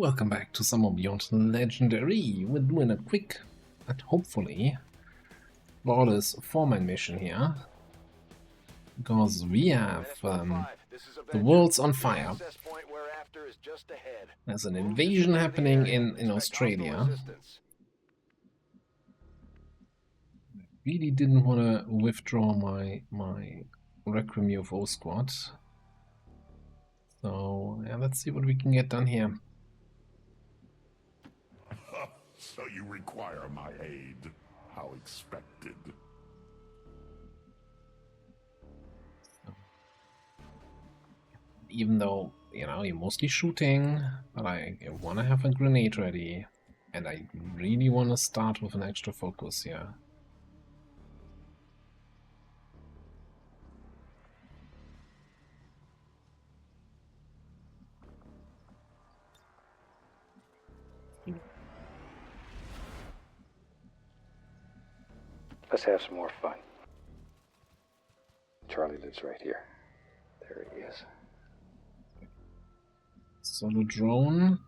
Welcome back to some more Beyond Legendary. We're doing a quick and hopefully flawless 4-man mission here. Because we have the world's on fire. There's an invasion happening in Australia. I really didn't want to withdraw my Requiem UFO squad. So yeah, let's see what we can get done here. So you require my aid. How expected. Even though, you know, you're mostly shooting, but I want to have a grenade ready. And I really want to start with an extra focus here. Let's have some more fun. Charlie lives right here. There he is. Solo drone.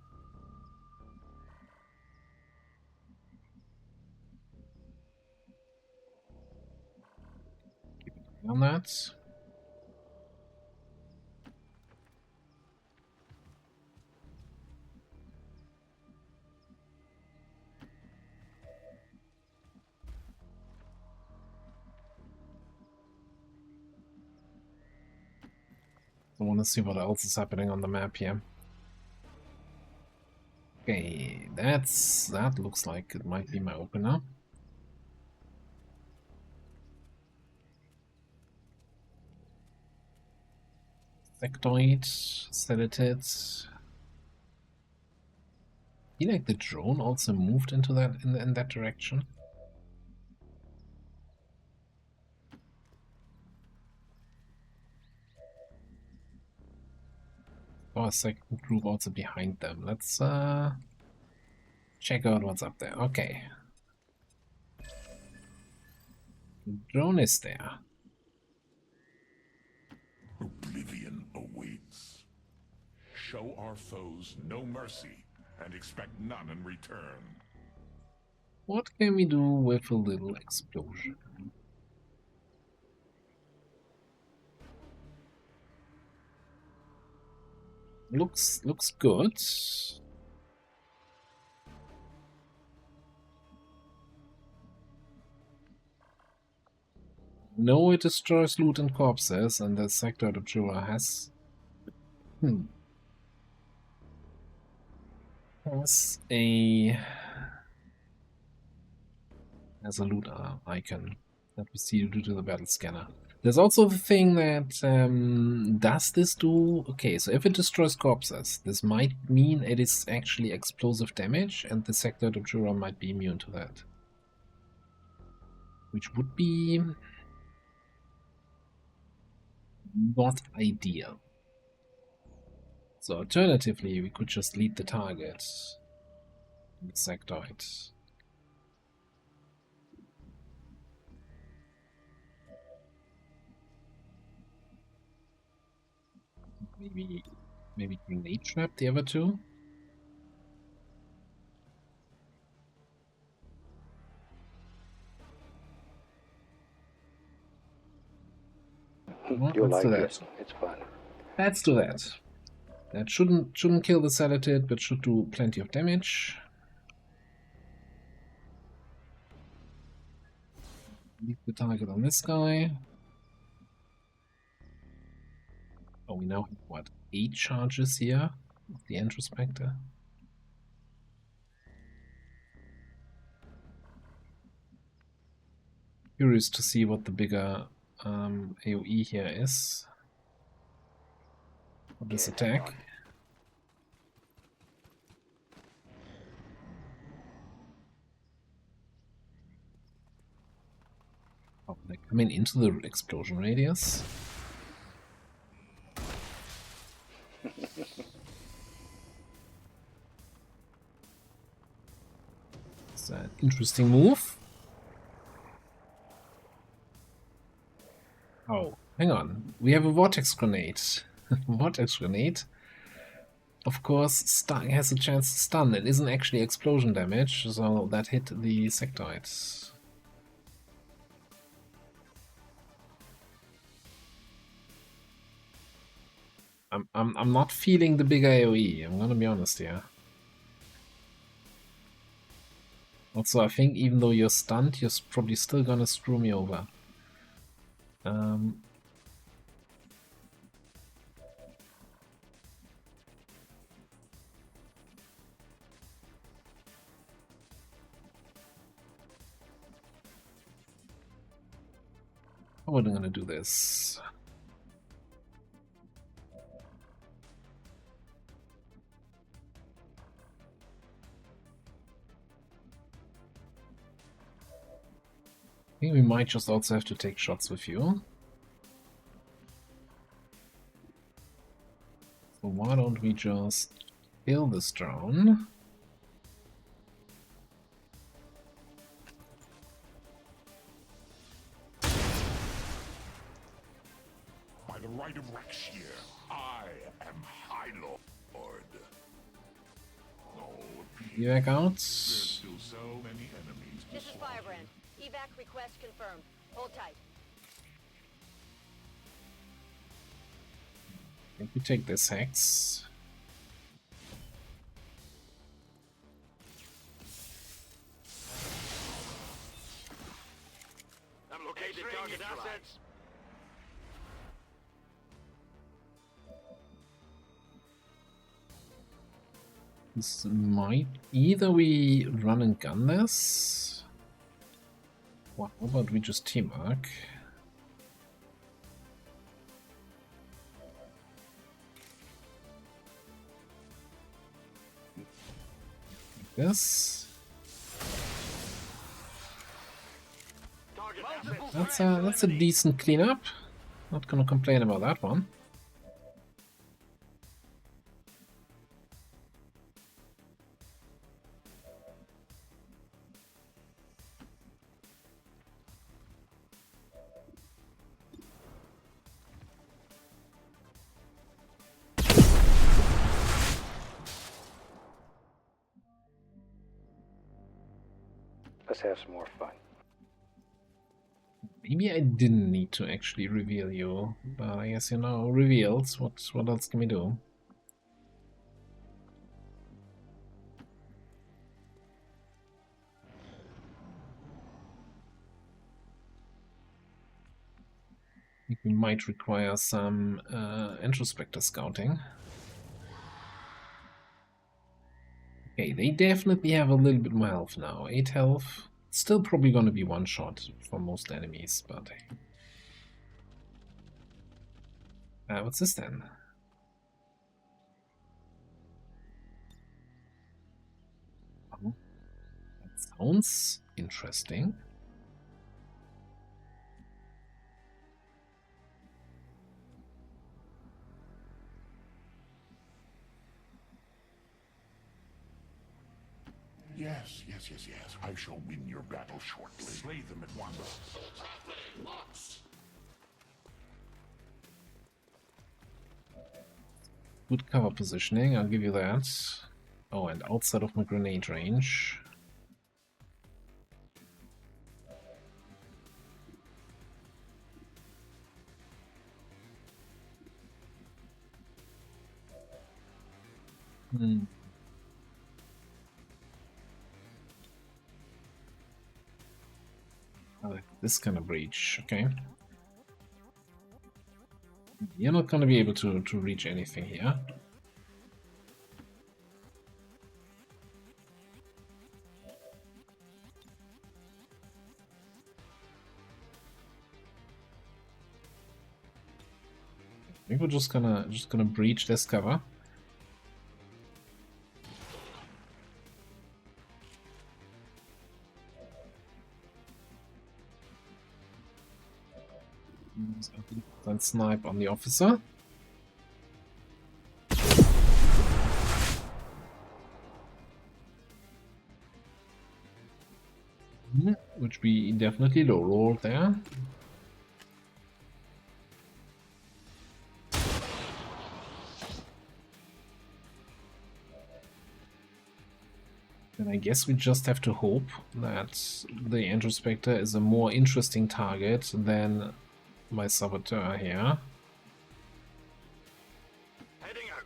Keep an eye on that. I want to see what else is happening on the map here. Okay, that looks like it might be my opener. Sectoids, Sectoids. I feel like the drone also moved into that in that direction. Oh, a second group also behind them. Let's check out what's up there. Okay. The drone is there. Oblivion awaits. Show our foes no mercy and expect none in return. What can we do with a little explosion? Looks good. No, it destroys loot and corpses, and the Sectoid of DerAva has has a loot icon that we see due to the battle scanner. There's also the thing that does this do? Okay, so if it destroys corpses, this might mean it is actually explosive damage, and the Sectoid of DerAva might be immune to that, which would be not ideal. So alternatively, we could just lead the target with Sectoid. Maybe grenade trap the other two. Well, You'll let's like do it. that. It's fun. Let's do that. That shouldn't kill the Sectoid, but should do plenty of damage. Leave the target on this guy. Oh, we now have what, 8 charges here? The Introspector. Curious to see what the bigger AoE here is for this attack. Oh, they're coming into the explosion radius. It's an interesting move. Oh, hang on. We have a vortex grenade. Vortex grenade of course, has a chance to stun. It isn't actually explosion damage, so that hit the sectoids. I'm not feeling the big AoE, I'm gonna be honest here. Also, I think even though you're stunned, you're probably still gonna screw me over. How are we gonna do this? I think we might just also have to take shots with you. So why don't we just kill this drone? By the right of Rexir, I am High Lord. Oh, Evac out. there's still so many enemies to This is slaughter. Firebrand. Evac request confirmed. Hold tight. I think we take this hex. I'm located target assets. This might either we run and gun this. Well, how about we just teamwork? Like this. Target assets. That's a decent cleanup. Not gonna complain about that one. Let's have some more fun. Maybe I didn't need to actually reveal you, but I guess you know reveals. What else can we do? I think we might require some introspector scouting. Okay, they definitely have a little bit more health now. 8 health. Still probably going to be one shot for most enemies, but... what's this then? Oh, that sounds interesting. Yes, yes, yes, yes. I shall win your battle shortly. Slay them at once. Good cover positioning, I'll give you that. Oh, and outside of my grenade range. This kind of breach, okay. You're not gonna be able to reach anything here. I think we're just gonna breach this cover. Then snipe on the officer. Which we definitely low rolled there. And I guess we just have to hope that the Introspector is a more interesting target than my Saboteur here. Heading out.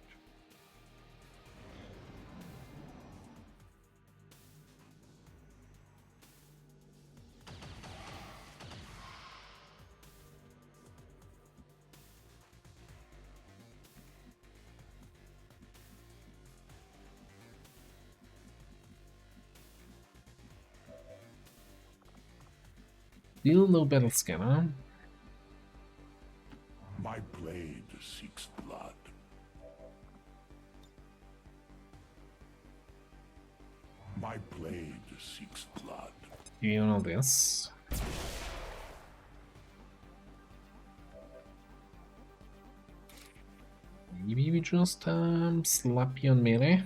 Still no battle scanner. My blade seeks blood. My blade seeks blood. You know this. Maybe we just slap you on melee.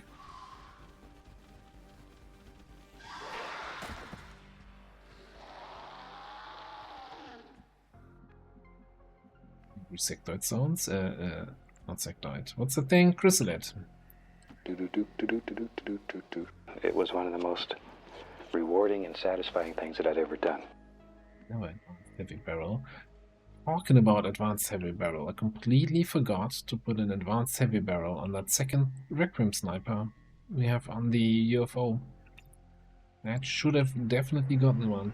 Sectoid sounds? Not sectoid. What's the thing? Chrysalid. It was one of the most rewarding and satisfying things that I'd ever done. Oh, advanced heavy barrel. Talking about advanced heavy barrel, I completely forgot to put an advanced heavy barrel on that second Requiem sniper we have on the UFO. That should have definitely gotten one.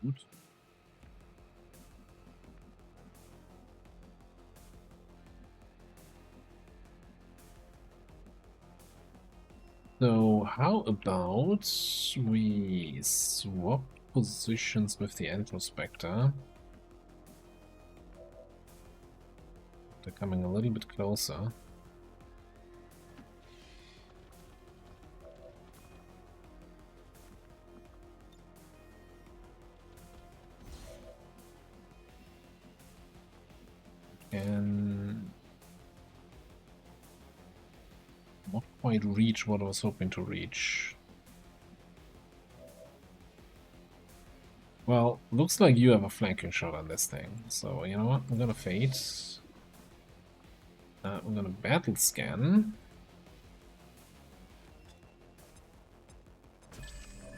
Gut. So how about we swap positions with the Introspector? They're coming a little bit closer. And not quite reach what I was hoping to reach. Well, looks like you have a flanking shot on this thing. So, you know what? I'm gonna fade. I'm gonna battle scan.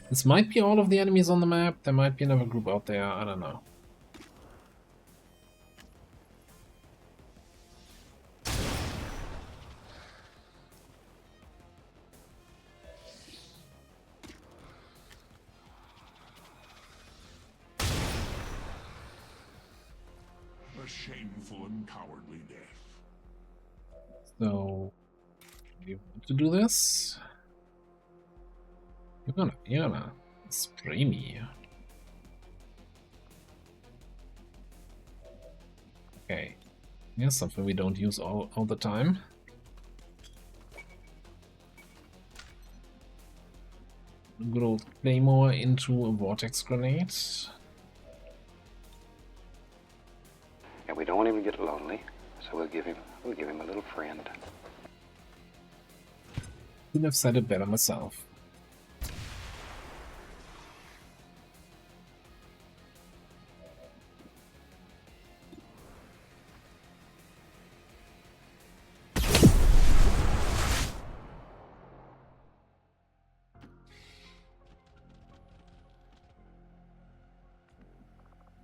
This might be all of the enemies on the map. There might be another group out there. I don't know. A shameful and cowardly death. So, you want to do this? You're gonna spray me. Okay. Here's something we don't use all the time. Good old Claymore into a vortex grenade. And we don't want him to get lonely, so we'll give him a little friend. Couldn't have said it better myself.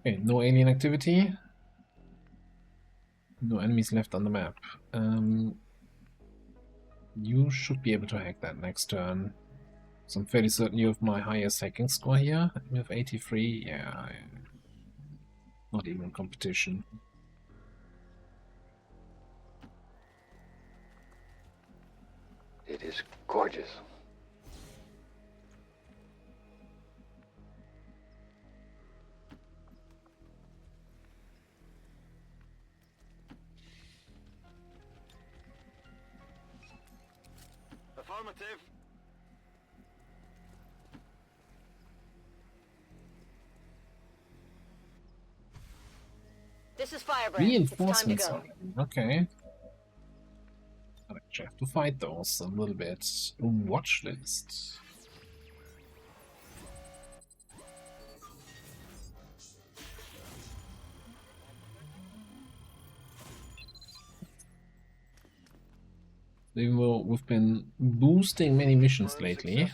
Okay, no alien activity. No enemies left on the map. You should be able to hack that next turn. So I'm fairly certain you have my highest hacking score here. You have 83. Yeah, not even competition. It is gorgeous. Affirmative. This is Firebrand. It's time to Reinforcements go. already. Okay. I actually have to fight those a little bit. Watch list. Even though we've been boosting many missions lately,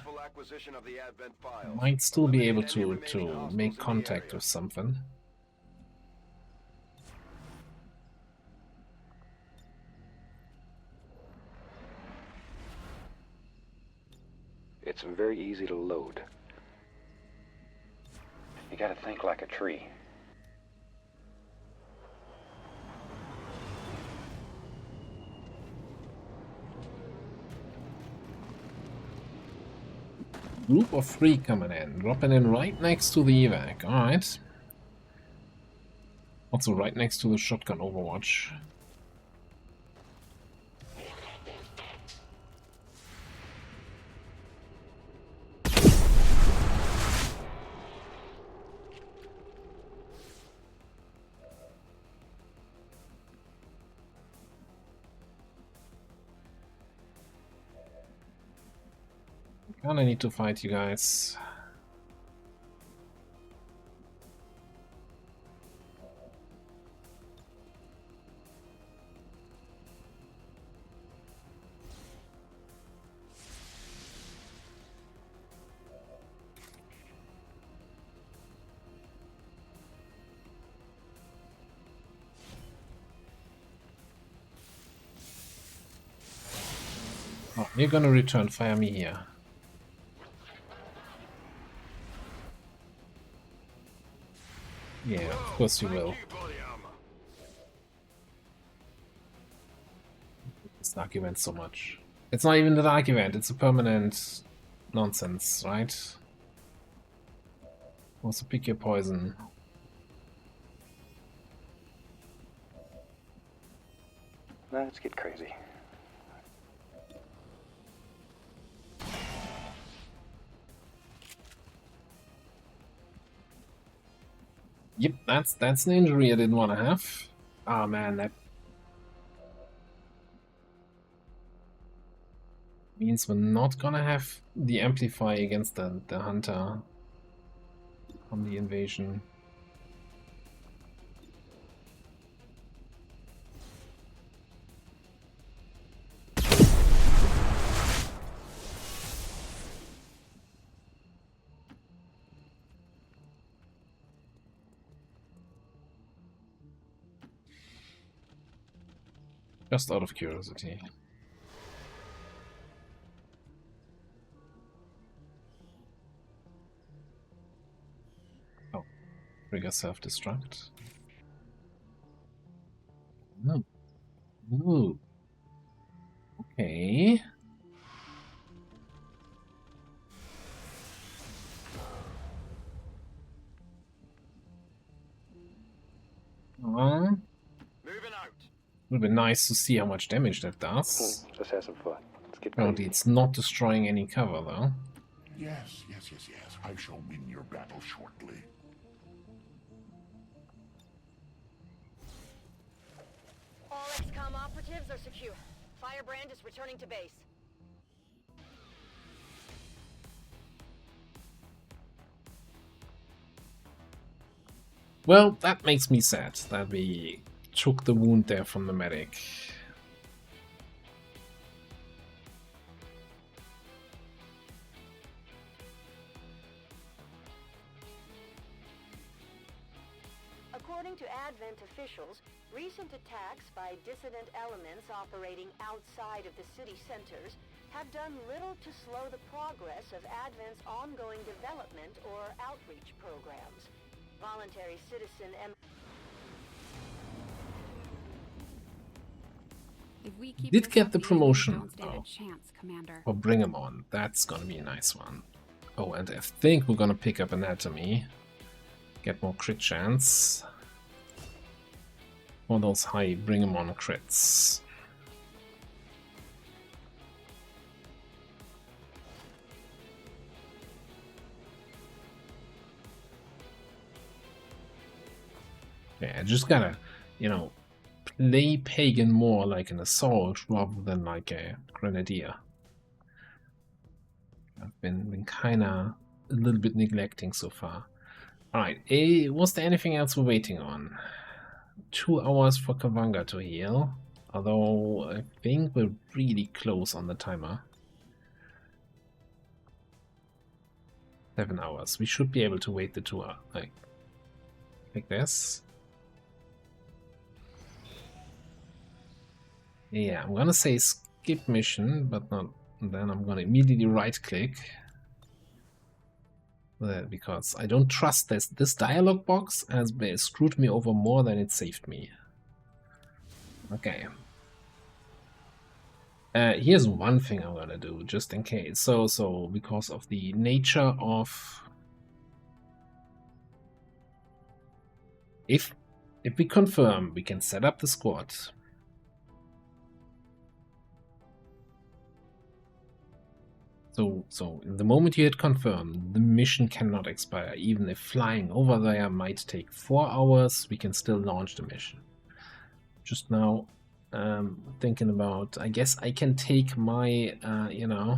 might still be able to make contact with something. It's very easy to load. You gotta think like a tree. Group of 3 coming in, dropping in right next to the evac. Alright. Also right next to the shotgun overwatch. Kinda need to fight you guys. Oh, you're gonna return fire me here. Yeah, of course you will. This dark event so much. It's not even the dark event, it's a permanent nonsense, right? Also pick your poison. Let's get crazy. Yep, that's an injury I didn't want to have. Ah man, that means we're not gonna have the amplify against the hunter on the invasion. Just out of curiosity. Oh, trigger self-destruct. No. Ooh. Okay. Moving out. Would be nice to see how much damage that does. Let's have some fun. Let's get Apparently crazy. it's not destroying any cover though. Yes. I shall win your battle shortly. All XCOM operatives are secure. Firebrand is returning to base. Well, that makes me sad that we took the wound there from the medic. According to Advent officials, recent attacks by dissident elements operating outside of the city centers have done little to slow the progress of Advent's ongoing development or outreach programs. Voluntary citizen If we keep Did this get up, the Aliens promotion, don't stand a though. chance, Commander. Or bring him on. That's gonna be a nice one. Oh, and I think we're gonna pick up anatomy. Get more crit chance. Or those high bring him on crits. Yeah, just gotta you know, play Pagan more like an assault rather than like a grenadier. I've been kinda a little bit neglecting so far. Alright, was there anything else we're waiting on? 2 hours for Kavanga to heal, although I think we're really close on the timer. 7 hours. We should be able to wait the 2 hours, like this. Yeah, I'm gonna say skip mission, but not. Then I'm gonna immediately right-click. Because I don't trust this. This dialog box has screwed me over more than it saved me. Okay. Here's one thing I'm gonna do, just in case. So because of the nature of... If we confirm, we can set up the squad. So in the moment you hit confirm, the mission cannot expire. Even if flying over there might take 4 hours, we can still launch the mission. Just now thinking about, I guess I can take my, you know,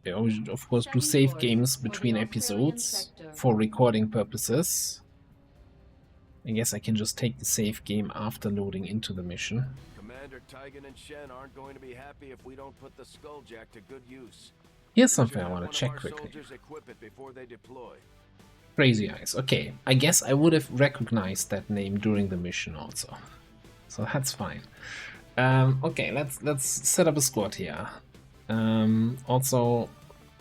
of course do save games between episodes for recording purposes. I guess I can just take the save game after loading into the mission. Commander Tygan and Shen aren't going to be happy if we don't put the Skulljack to good use. Here's something I want to check quickly. Equip it before they deploy. Crazy Eyes. Okay, I guess I would have recognized that name during the mission also. So that's fine. Okay, let's set up a squad here. Also,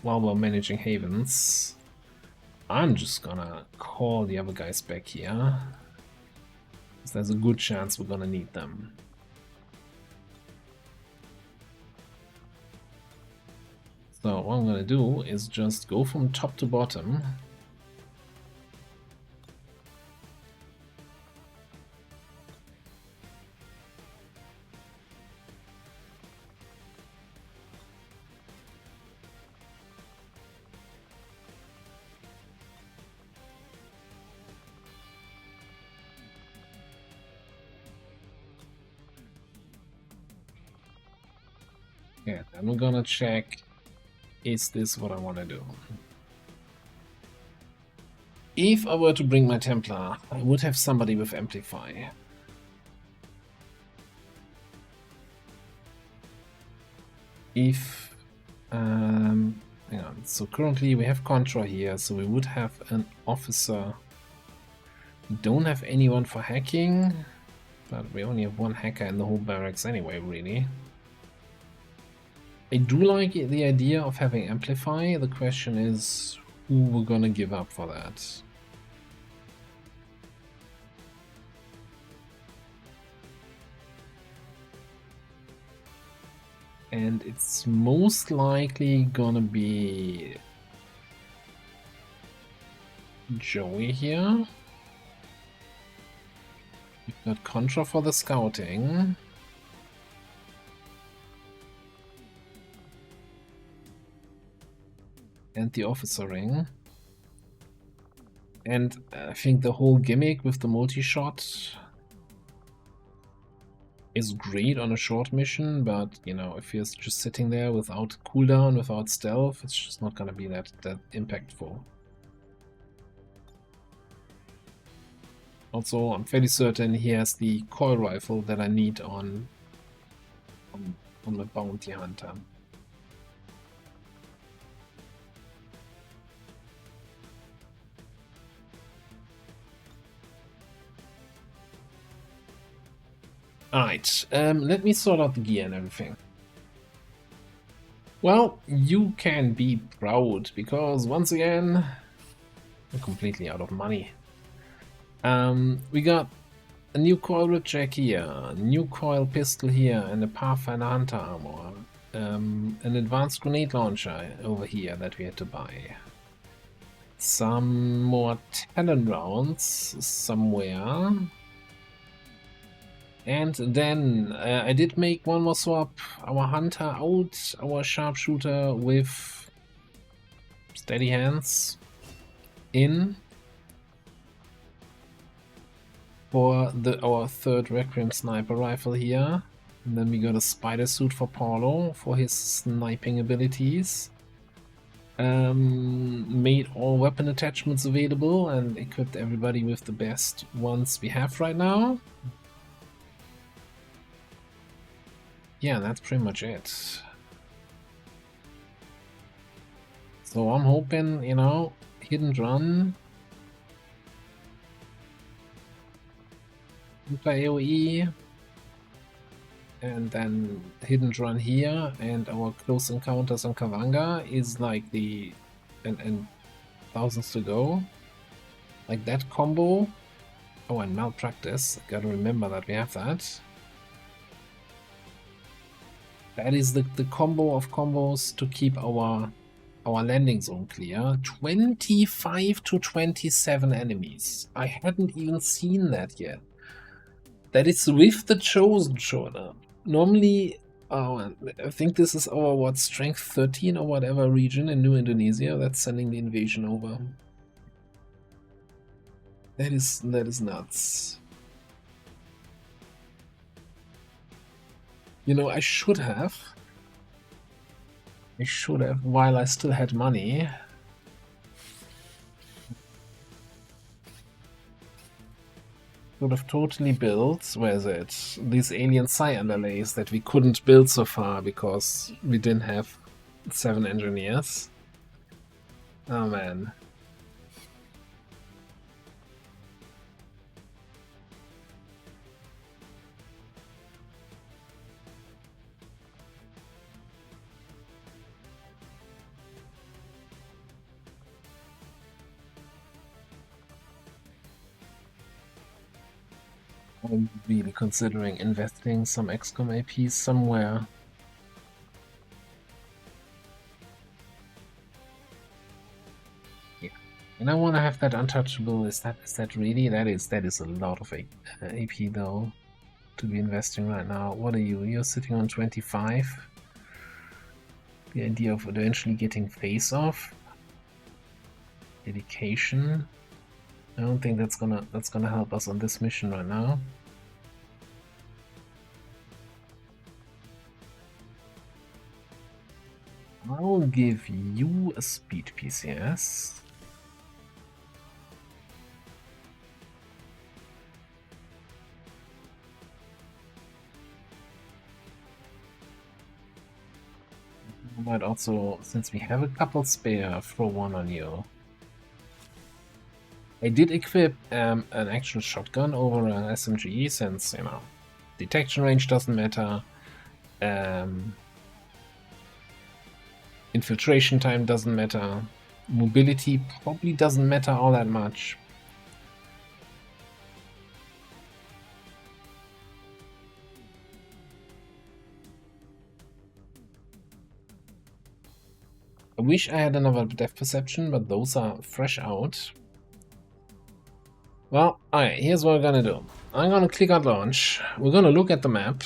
while we're managing havens, I'm just gonna call the other guys back here. Because there's a good chance we're gonna need them. So what I'm gonna do is just go from top to bottom. Yeah, then we're gonna check, is this what I want to do? If I were to bring my Templar, I would have somebody with Amplify. If, hang on, so currently we have Contra here, so we would have an officer. We don't have anyone for hacking, but we only have one hacker in the whole barracks anyway, really. I do like the idea of having Amplify. The question is who we're gonna give up for that. And it's most likely gonna be Joey here. We've got Contra for the scouting. And the officering. And I think the whole gimmick with the multi-shot is great on a short mission, but you know, if you're just sitting there without cooldown, without stealth, it's just not gonna be that impactful. Also, I'm fairly certain he has the coil rifle that I need on the bounty hunter. Alright, let me sort out the gear and everything. Well, you can be proud, because once again, we're completely out of money. We got a new coil ripjack here, a new coil pistol here, and a Pathfinder Hunter armor. An advanced grenade launcher over here that we had to buy. Some more Talon rounds somewhere. And then I did make one more swap, our hunter out, our sharpshooter with steady hands in. for our third Requiem sniper rifle here. And then we got a spider suit for Paulo for his sniping abilities. Made all weapon attachments available and equipped everybody with the best ones we have right now. Yeah, that's pretty much it. So I'm hoping, you know, hidden run, AoE, and then hidden run here, and our close encounters on Kavanga is like the and thousands to go, like that combo. Oh, and malpractice. Gotta remember that we have that. That is the combo of combos to keep our landing zone clear. 25 to 27 enemies. I hadn't even seen that yet. That is with the Chosen showing up. Normally, I think this is our, what, strength 13 or whatever region in New Indonesia that's sending the invasion over. That is nuts. You know, I should have, while I still had money, could have totally built, where is it, these alien psi underlays that we couldn't build so far because we didn't have 7 engineers. Oh man. I'm really considering investing some XCOM APs somewhere. Yeah, and I want to have that untouchable. Is that really? That is a lot of AP though to be investing right now. What are you? You're sitting on 25. The idea of eventually getting face off. Dedication. I don't think that's gonna help us on this mission right now. I'll give you a speed PCS. I might also, since we have a couple spare, throw one on you. I did equip an actual shotgun over an SMG since, you know, detection range doesn't matter, infiltration time doesn't matter, mobility probably doesn't matter all that much. I wish I had another depth perception, but those are fresh out. Well, alright, here's what we're gonna do. I'm gonna click on launch. We're gonna look at the map.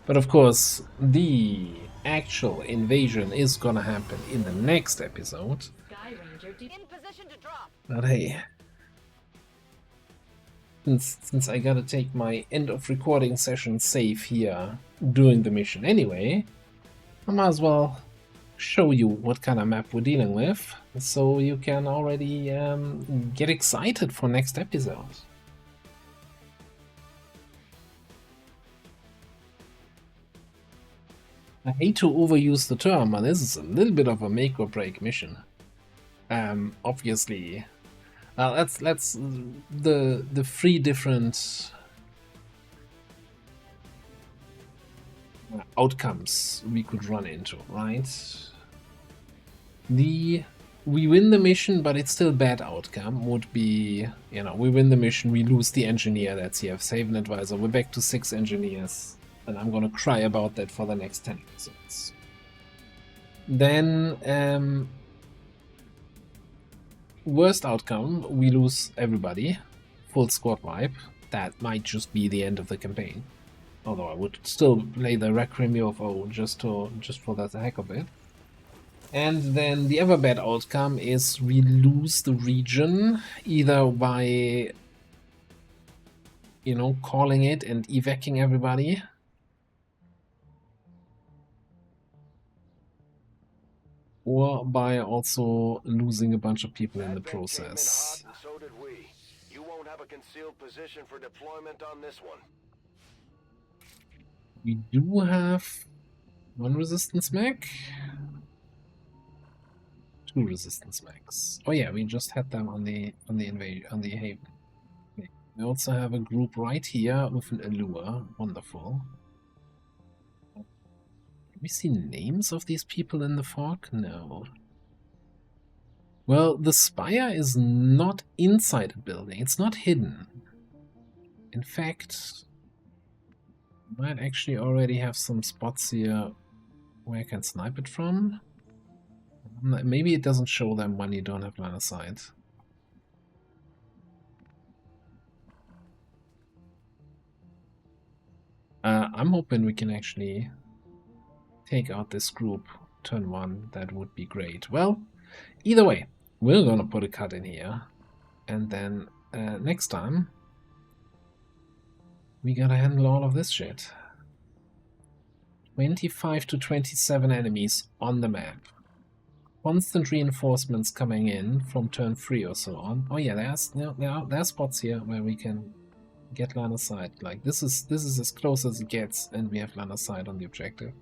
But of course, the actual invasion is gonna happen in the next episode. In position to drop. But hey, since I gotta take my end of recording session save here during the mission anyway, I might as well show you what kind of map we're dealing with, so you can already get excited for next episode. I hate to overuse the term, but this is a little bit of a make or break mission. Obviously, let's the 3 different outcomes we could run into, right? We win the mission, but it's still bad outcome would be, you know, we win the mission, we lose the engineer that's here, save an advisor, we're back to 6 engineers, and I'm gonna cry about that for the next 10 episodes. Then, worst outcome, we lose everybody, full squad wipe. That might just be the end of the campaign. Although I would still play the Requiem UFO just for the heck of it. And then the other bad outcome is we lose the region, either by you know, calling it and evacuating everybody. Or by also losing a bunch of people in the Advent came in process. hot, and so did we. You won't have a concealed position for deployment on this one. We do have 1 resistance mech. 2 resistance mechs. Oh yeah, we just had them on the invasion, on the haven. Okay. We also have a group right here with an allure. Wonderful. Can we see names of these people in the fog? No. Well, the spire is not inside a building. It's not hidden. In fact, might actually already have some spots here where I can snipe it from. Maybe it doesn't show them when you don't have line of sight. I'm hoping we can actually take out this group turn 1. That would be great. Well, either way, we're gonna put a cut in here. And then next time, we gotta handle all of this shit. 25 to 27 enemies on the map. Constant reinforcements coming in from turn 3 or so on. Oh yeah, there's spots here where we can get line of sight. Like this is as close as it gets, and we have line of sight on the objective.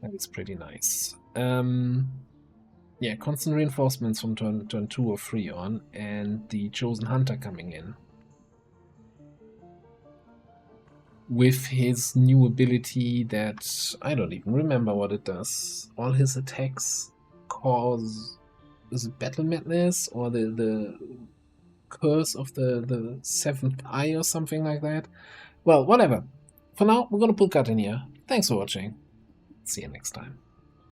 That is pretty nice. Yeah, constant reinforcements from turn 2 or 3 on, and the chosen hunter coming in. With his new ability that I don't even remember what it does. All his attacks cause, is it battle madness or the curse of the 7th eye or something like that? Well, whatever. For now, we're gonna put cut in here. Thanks for watching. See you next time.